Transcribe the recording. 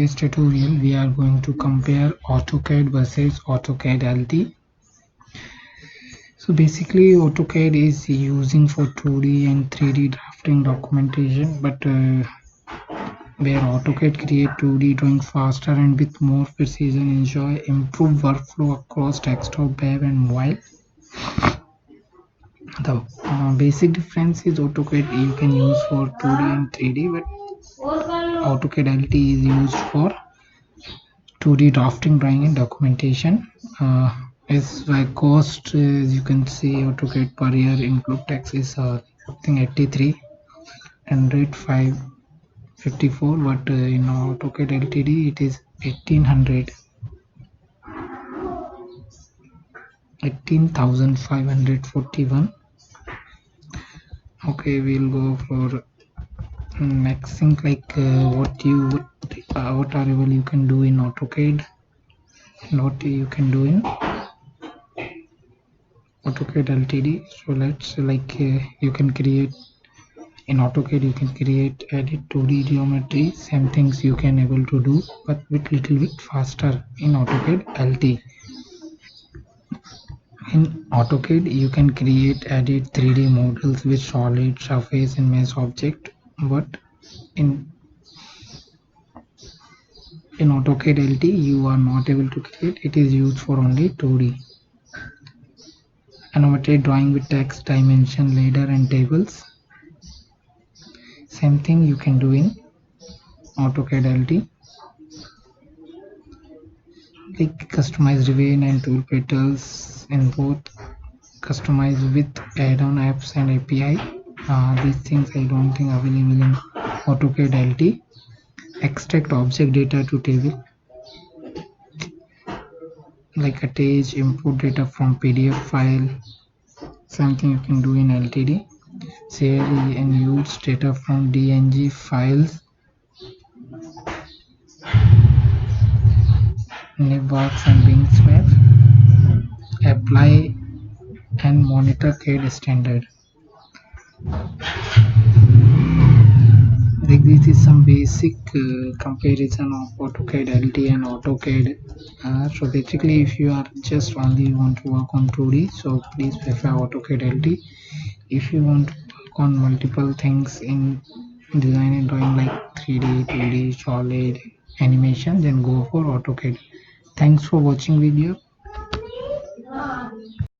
This tutorial we are going to compare AutoCAD versus AutoCAD LT. So basically AutoCAD is using for 2D and 3D drafting documentation, but where AutoCAD create 2D drawing faster and with more precision, enjoy improved workflow across desktop, web and mobile. The basic difference is AutoCAD you can use for 2D and 3D, but AutoCAD LT is used for 2D drafting, drawing and documentation. As by cost, as you can see, AutoCAD per year include tax is I think 83 and rate 554, but in AutoCAD LTD it is 18,541. Okay, we'll go for next thing, like what are you can do in AutoCAD and what you can do in AutoCAD LTD. So let's you can create in AutoCAD, you can create, edit 2D geometry, same things you can able to do, but with little bit faster in AutoCAD LT. In AutoCAD, you can create, edit 3D models with solid, surface and mesh object, but in AutoCAD LT, you are not able to create. It is used for only 2D. Annotated drawing with text, dimension, ladder and tables. Same thing you can do in AutoCAD LT. Like customize ribbon and tool petals in both, customize with add-on apps and API. These things I don't think available in AutoCAD LT. Extract object data to table, like attach, import data from PDF file. Something you can do in LTD. Save and use data from DNG files. Nibbox and Bing Swap. Apply and monitor CAD standard. Like this is some basic comparison of AutoCAD LT and AutoCAD. So basically, if you are just only want to work on 2D, so please prefer AutoCAD LT. If you want to work on multiple things in design and drawing like 3D, 2D, solid, animation, then go for AutoCAD. Thanks for watching video.